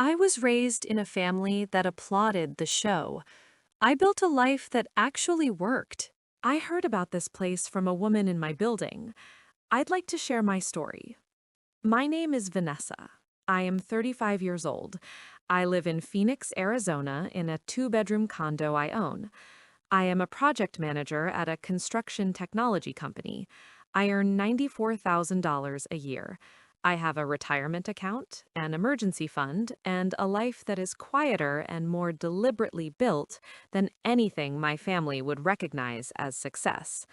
I was raised in a family that applauded the show. I built a life that actually worked. I heard about this place from a woman in my building. I'd like to share my story. My name is Vanessa. I am 35 years old. I live in Phoenix, Arizona, in a two-bedroom condo I own. I am a project manager at a construction technology company. I earn $94,000 a year. I have a retirement account, an emergency fund, and a life that is quieter and more deliberately built than anything my family would recognize as success.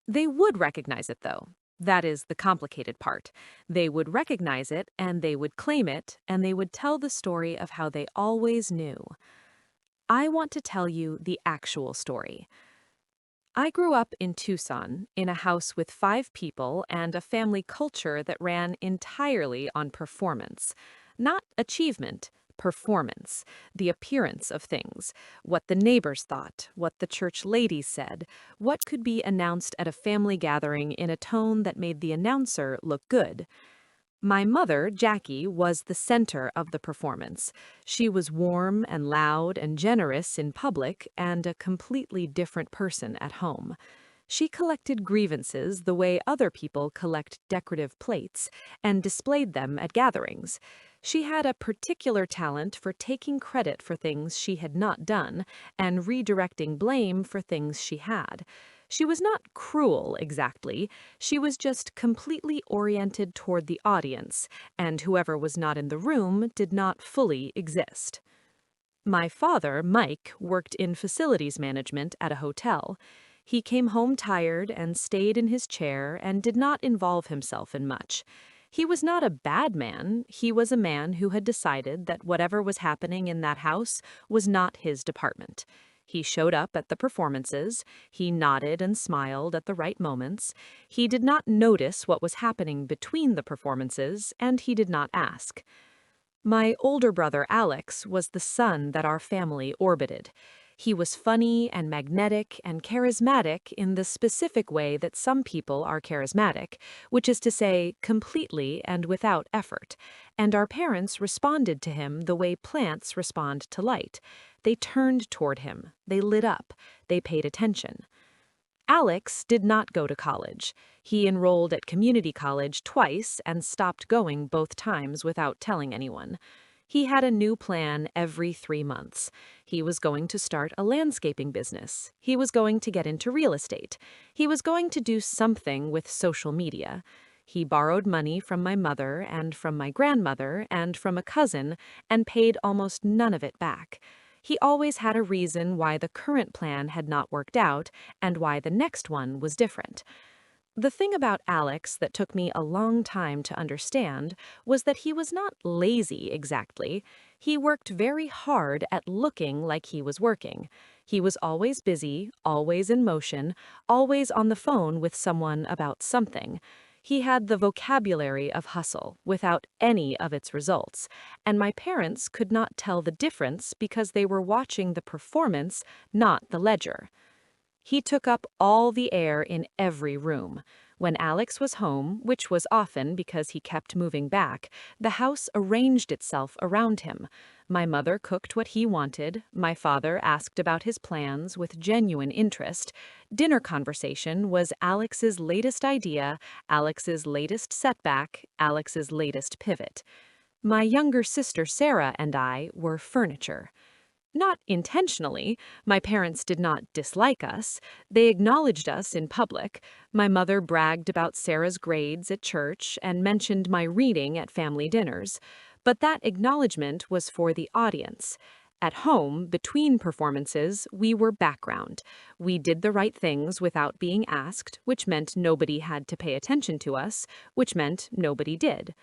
They would recognize it, though. That is the complicated part. They would recognize it, and they would claim it, and they would tell the story of how they always knew. I want to tell you the actual story. I grew up in Tucson, in a house with 5 people and a family culture that ran entirely on performance. Not achievement, performance, the appearance of things, what the neighbors thought, what the church ladies said, what could be announced at a family gathering in a tone that made the announcer look good. My mother, Jackie, was the center of the performance. She was warm and loud and generous in public and a completely different person at home. She collected grievances the way other people collect decorative plates and displayed them at gatherings. She had a particular talent for taking credit for things she had not done and redirecting blame for things she had. She was not cruel exactly, she was just completely oriented toward the audience, and whoever was not in the room did not fully exist. My father, Mike, worked in facilities management at a hotel. He came home tired and stayed in his chair and did not involve himself in much. He was not a bad man, he was a man who had decided that whatever was happening in that house was not his department. He showed up at the performances, he nodded and smiled at the right moments, he did not notice what was happening between the performances, and he did not ask. My older brother Alex was the sun that our family orbited. He was funny and magnetic and charismatic in the specific way that some people are charismatic, which is to say, completely and without effort. And our parents responded to him the way plants respond to light. They turned toward him, they lit up, they paid attention. Alex did not go to college. He enrolled at community college twice and stopped going both times without telling anyone. He had a new plan every 3 months. He was going to start a landscaping business. He was going to get into real estate. He was going to do something with social media. He borrowed money from my mother and from my grandmother and from a cousin and paid almost none of it back. He always had a reason why the current plan had not worked out and why the next one was different. The thing about Alex that took me a long time to understand was that he was not lazy exactly. He worked very hard at looking like he was working. He was always busy, always in motion, always on the phone with someone about something. He had the vocabulary of hustle without any of its results, and my parents could not tell the difference because they were watching the performance, not the ledger. He took up all the air in every room. When Alex was home, which was often because he kept moving back, the house arranged itself around him. My mother cooked what he wanted, my father asked about his plans with genuine interest. Dinner conversation was Alex's latest idea, Alex's latest setback, Alex's latest pivot. My younger sister Sarah and I were furniture. Not intentionally. My parents did not dislike us. They acknowledged us in public. My mother bragged about Sarah's grades at church and mentioned my reading at family dinners. But that acknowledgement was for the audience. At home, between performances, we were background. We did the right things without being asked, which meant nobody had to pay attention to us, which meant nobody did.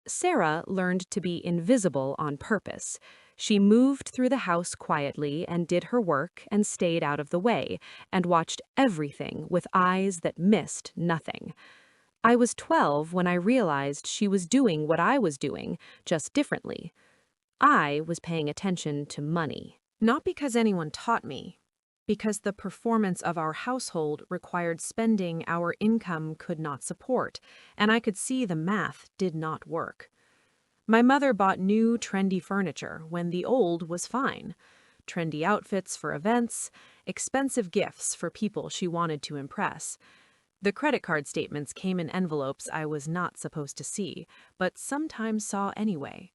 Sarah learned to be invisible on purpose. She moved through the house quietly and did her work and stayed out of the way and watched everything with eyes that missed nothing. I was 12 when I realized she was doing what I was doing, just differently. I was paying attention to money. Not because anyone taught me, because the performance of our household required spending our income could not support, and I could see the math did not work. My mother bought new, trendy furniture when the old was fine. Trendy outfits for events, expensive gifts for people she wanted to impress. The credit card statements came in envelopes I was not supposed to see, but sometimes saw anyway.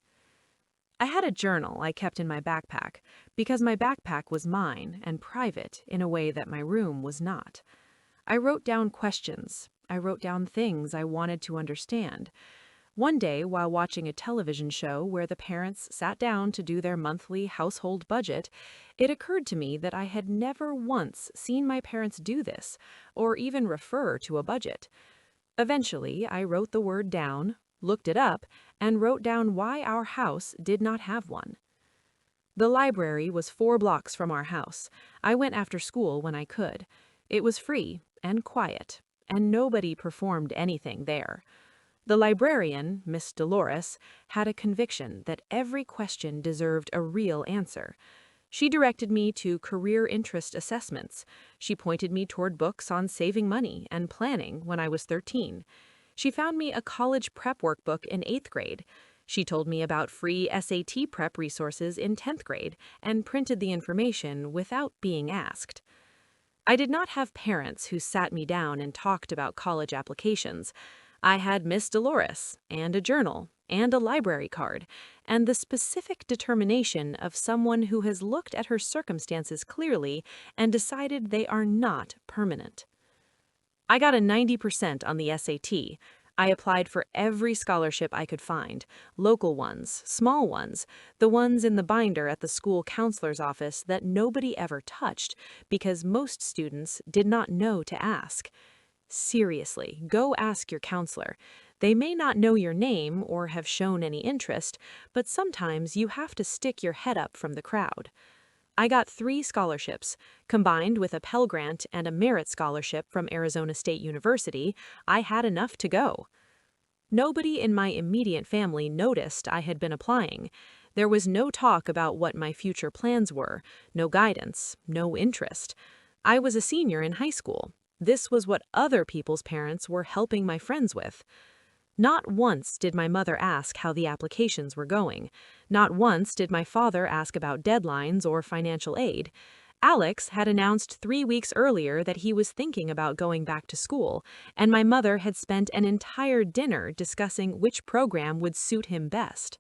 I had a journal I kept in my backpack because my backpack was mine and private in a way that my room was not. I wrote down questions. I wrote down things I wanted to understand. One day, while watching a television show where the parents sat down to do their monthly household budget, it occurred to me that I had never once seen my parents do this, or even refer to a budget. Eventually, I wrote the word down, looked it up, and wrote down why our house did not have one. The library was 4 blocks from our house. I went after school when I could. It was free and quiet, and nobody performed anything there. The librarian, Miss Dolores, had a conviction that every question deserved a real answer. She directed me to career interest assessments. She pointed me toward books on saving money and planning when I was 13. She found me a college prep workbook in 8th grade. She told me about free SAT prep resources in 10th grade and printed the information without being asked. I did not have parents who sat me down and talked about college applications. I had Miss Dolores, and a journal, and a library card, and the specific determination of someone who has looked at her circumstances clearly and decided they are not permanent. I got a 90% on the SAT. I applied for every scholarship I could find, local ones, small ones, the ones in the binder at the school counselor's office that nobody ever touched because most students did not know to ask. Seriously, go ask your counselor. They may not know your name or have shown any interest, but sometimes you have to stick your head up from the crowd. I got 3 scholarships. Combined with a Pell Grant and a merit scholarship from Arizona State University, I had enough to go. Nobody in my immediate family noticed I had been applying. There was no talk about what my future plans were, no guidance, no interest. I was a senior in high school. This was what other people's parents were helping my friends with. Not once did my mother ask how the applications were going. Not once did my father ask about deadlines or financial aid. Alex had announced 3 weeks earlier that he was thinking about going back to school, and my mother had spent an entire dinner discussing which program would suit him best.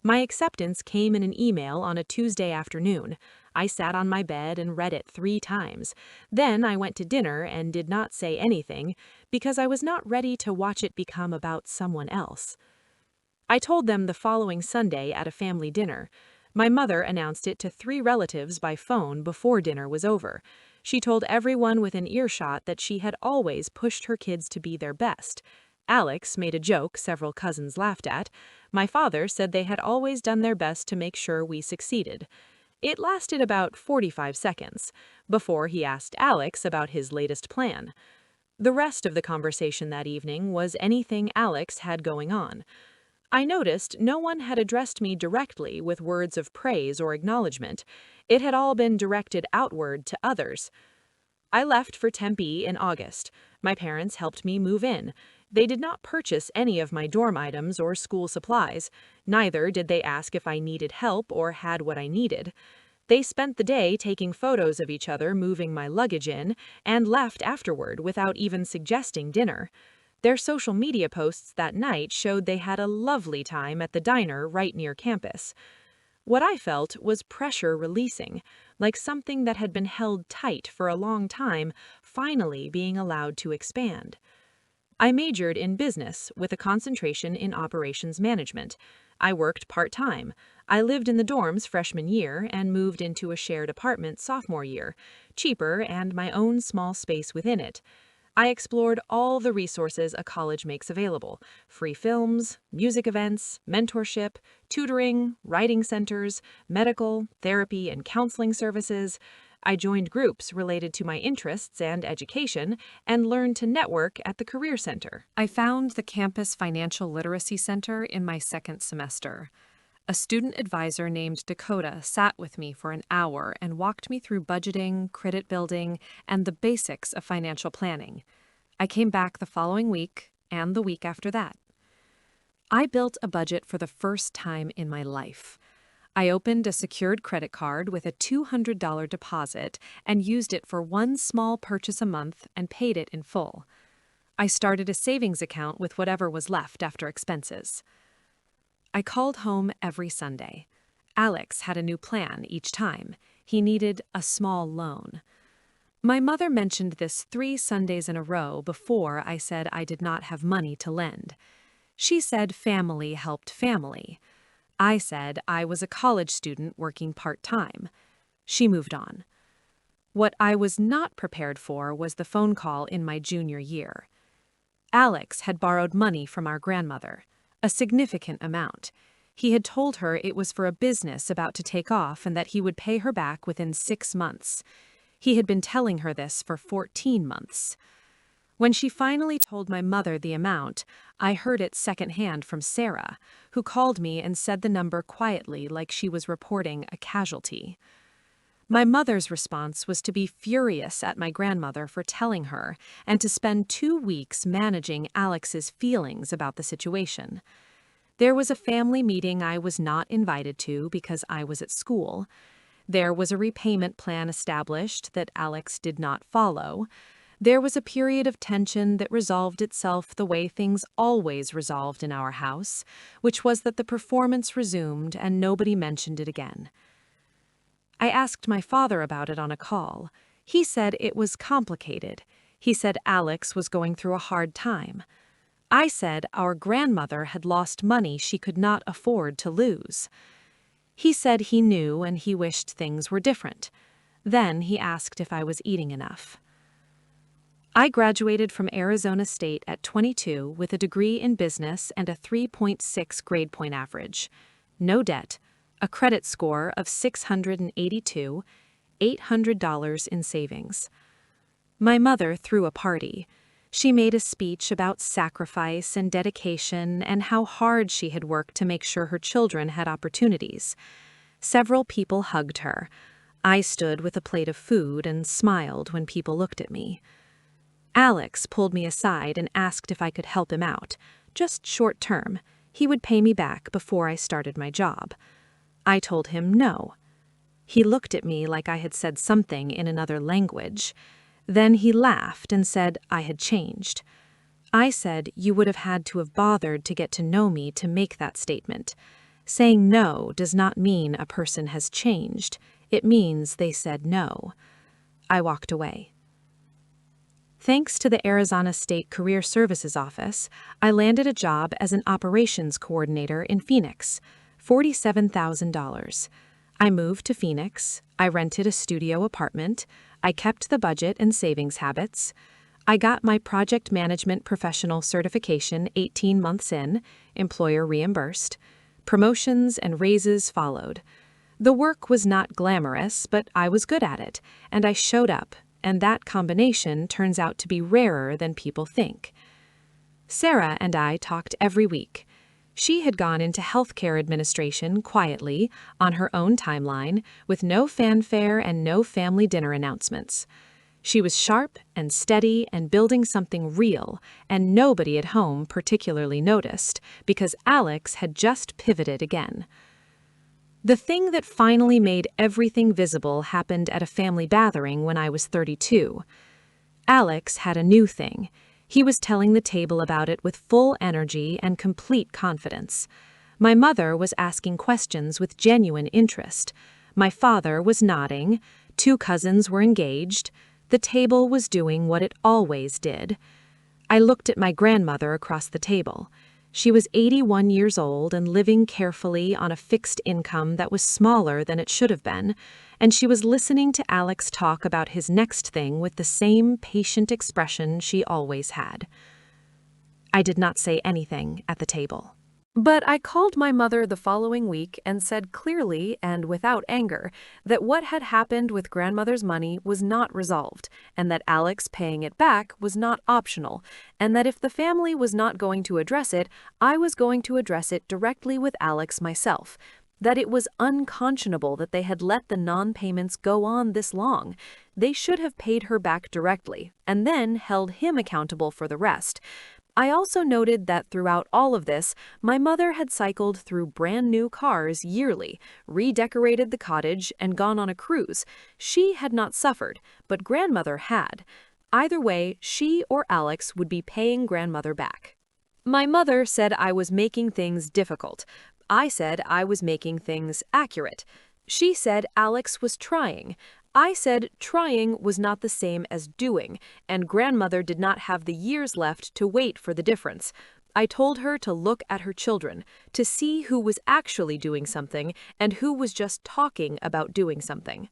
My acceptance came in an email on a Tuesday afternoon. I sat on my bed and read it 3 times. Then I went to dinner and did not say anything because I was not ready to watch it become about someone else. I told them the following Sunday at a family dinner. My mother announced it to 3 relatives by phone before dinner was over. She told everyone within earshot that she had always pushed her kids to be their best. Alex made a joke several cousins laughed at. My father said they had always done their best to make sure we succeeded. It lasted about 45 seconds before he asked Alex about his latest plan. The rest of the conversation that evening was anything Alex had going on. I noticed no one had addressed me directly with words of praise or acknowledgement. It had all been directed outward to others. I left for Tempe in August. My parents helped me move in. They did not purchase any of my dorm items or school supplies. Neither did they ask if I needed help or had what I needed. They spent the day taking photos of each other moving my luggage in and left afterward without even suggesting dinner. Their social media posts that night showed they had a lovely time at the diner right near campus. What I felt was pressure releasing, like something that had been held tight for a long time, finally being allowed to expand. I majored in business with a concentration in operations management. I worked part-time. I lived in the dorms freshman year and moved into a shared apartment sophomore year, cheaper and my own small space within it. I explored all the resources a college makes available: free films, music events, mentorship, tutoring, writing centers, medical, therapy, and counseling services. I joined groups related to my interests and education and learned to network at the Career Center. I found the Campus Financial Literacy Center in my 2nd semester. A student advisor named Dakota sat with me for an hour and walked me through budgeting, credit building, and the basics of financial planning. I came back the following week and the week after that. I built a budget for the first time in my life. I opened a secured credit card with a $200 deposit and used it for one small purchase a month and paid it in full. I started a savings account with whatever was left after expenses. I called home every Sunday. Alex had a new plan each time. He needed a small loan. My mother mentioned this 3 Sundays in a row before I said I did not have money to lend. She said family helped family. I said I was a college student working part-time. She moved on. What I was not prepared for was the phone call in my junior year. Alex had borrowed money from our grandmother, a significant amount. He had told her it was for a business about to take off and that he would pay her back within 6 months. He had been telling her this for 14 months. When she finally told my mother the amount, I heard it secondhand from Sarah, who called me and said the number quietly like she was reporting a casualty. My mother's response was to be furious at my grandmother for telling her and to spend 2 weeks managing Alex's feelings about the situation. There was a family meeting I was not invited to because I was at school. There was a repayment plan established that Alex did not follow. There was a period of tension that resolved itself the way things always resolved in our house, which was that the performance resumed and nobody mentioned it again. I asked my father about it on a call. He said it was complicated. He said Alex was going through a hard time. I said our grandmother had lost money she could not afford to lose. He said he knew and he wished things were different. Then he asked if I was eating enough. I graduated from Arizona State at 22 with a degree in business and a 3.6 grade point average. No debt, a credit score of 682, $800 in savings. My mother threw a party. She made a speech about sacrifice and dedication and how hard she had worked to make sure her children had opportunities. Several people hugged her. I stood with a plate of food and smiled when people looked at me. Alex pulled me aside and asked if I could help him out, just short term. He would pay me back before I started my job. I told him no. He looked at me like I had said something in another language. Then he laughed and said I had changed. I said you would have had to have bothered to get to know me to make that statement. Saying no does not mean a person has changed. It means they said no. I walked away. Thanks to the Arizona State Career Services Office, I landed a job as an operations coordinator in Phoenix, $47,000. I moved to Phoenix. I rented a studio apartment. I kept the budget and savings habits. I got my project management professional certification 18 months in, employer reimbursed. Promotions and raises followed. The work was not glamorous, but I was good at it, and I showed up, and that combination turns out to be rarer than people think. Sarah and I talked every week. She had gone into healthcare administration quietly, on her own timeline, with no fanfare and no family dinner announcements. She was sharp and steady and building something real, and nobody at home particularly noticed, because Alex had just pivoted again. The thing that finally made everything visible happened at a family gathering when I was 32. Alex had a new thing. He was telling the table about it with full energy and complete confidence. My mother was asking questions with genuine interest. My father was nodding. 2 cousins were engaged. The table was doing what it always did. I looked at my grandmother across the table. She was 81 years old and living carefully on a fixed income that was smaller than it should have been, and she was listening to Alex talk about his next thing with the same patient expression she always had. I did not say anything at the table. But I called my mother the following week and said clearly and without anger that what had happened with grandmother's money was not resolved, and that Alex paying it back was not optional, and that if the family was not going to address it, I was going to address it directly with Alex myself, that it was unconscionable that they had let the non-payments go on this long. They should have paid her back directly, and then held him accountable for the rest. I also noted that throughout all of this, my mother had cycled through brand new cars yearly, redecorated the cottage, and gone on a cruise. She had not suffered, but grandmother had. Either way, she or Alex would be paying grandmother back. My mother said I was making things difficult. I said I was making things accurate. She said Alex was trying. I said trying was not the same as doing, and grandmother did not have the years left to wait for the difference. I told her to look at her children, to see who was actually doing something and who was just talking about doing something.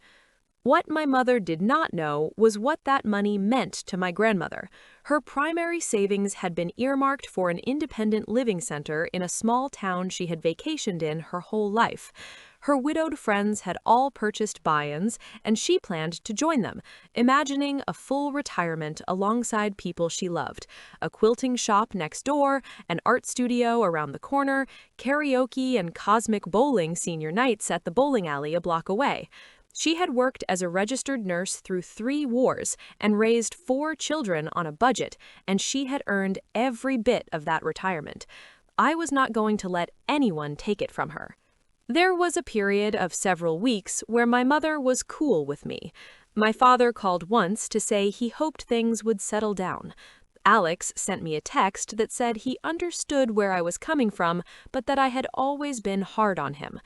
What my mother did not know was what that money meant to my grandmother. Her primary savings had been earmarked for an independent living center in a small town she had vacationed in her whole life. Her widowed friends had all purchased buy-ins, and she planned to join them, imagining a full retirement alongside people she loved, a quilting shop next door, an art studio around the corner, karaoke and cosmic bowling senior nights at the bowling alley a block away. She had worked as a registered nurse through 3 wars and raised 4 children on a budget, and she had earned every bit of that retirement. I was not going to let anyone take it from her. There was a period of several weeks where my mother was cool with me. My father called once to say he hoped things would settle down. Alex sent me a text that said he understood where I was coming from, but that I had always been hard on him.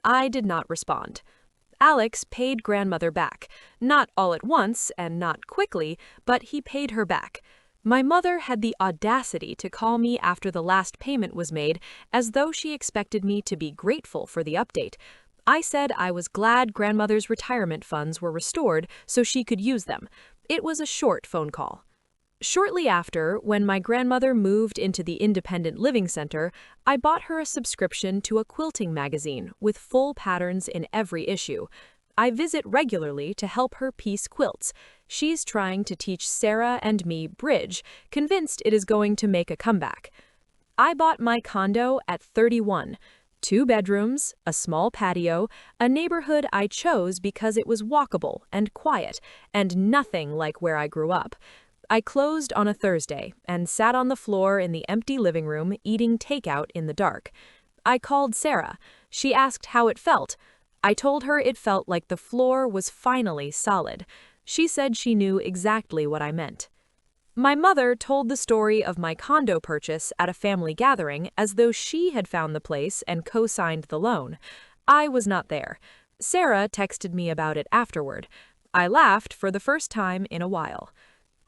I did not respond. Alex paid grandmother back, not all at once and not quickly, but he paid her back. My mother had the audacity to call me after the last payment was made, as though she expected me to be grateful for the update. I said I was glad grandmother's retirement funds were restored so she could use them. It was a short phone call. Shortly after, when my grandmother moved into the independent living center, I bought her a subscription to a quilting magazine with full patterns in every issue. I visit regularly to help her piece quilts. She's trying to teach Sarah and me bridge, convinced it is going to make a comeback. I bought my condo at 31. 2 bedrooms, a small patio, a neighborhood I chose because it was walkable and quiet, and nothing like where I grew up. I closed on a Thursday and sat on the floor in the empty living room eating takeout in the dark. I called Sarah. She asked how it felt. I told her it felt like the floor was finally solid. She said she knew exactly what I meant. My mother told the story of my condo purchase at a family gathering as though she had found the place and co-signed the loan. I was not there. Sarah texted me about it afterward. I laughed for the first time in a while.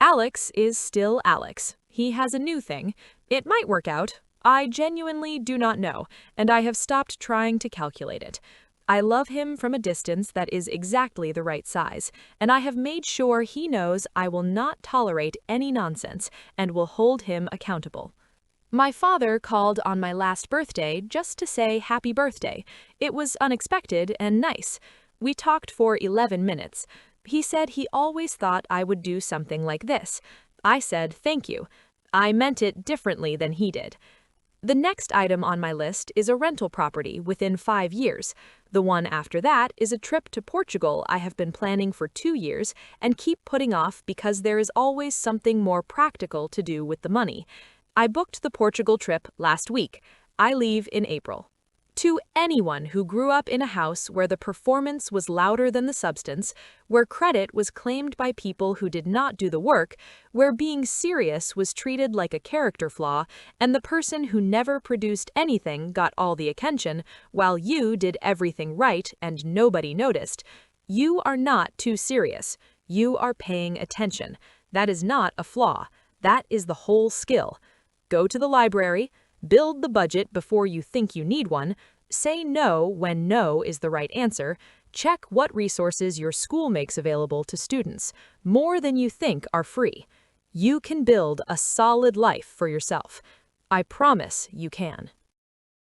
Alex is still Alex. He has a new thing. It might work out. I genuinely do not know, and I have stopped trying to calculate it. I love him from a distance that is exactly the right size, and I have made sure he knows I will not tolerate any nonsense and will hold him accountable. My father called on my last birthday just to say happy birthday. It was unexpected and nice. We talked for 11 minutes. He said he always thought I would do something like this. I said thank you. I meant it differently than he did. The next item on my list is a rental property within 5 years. The one after that is a trip to Portugal I have been planning for 2 years and keep putting off because there is always something more practical to do with the money. I booked the Portugal trip last week. I leave in April. To anyone who grew up in a house where the performance was louder than the substance, where credit was claimed by people who did not do the work, where being serious was treated like a character flaw, and the person who never produced anything got all the attention, while you did everything right and nobody noticed, you are not too serious. You are paying attention. That is not a flaw. That is the whole skill. Go to the library. Build the budget before you think you need one. Say no when no is the right answer. Check what resources your school makes available to students. More than you think are free. You can build a solid life for yourself. I promise you can.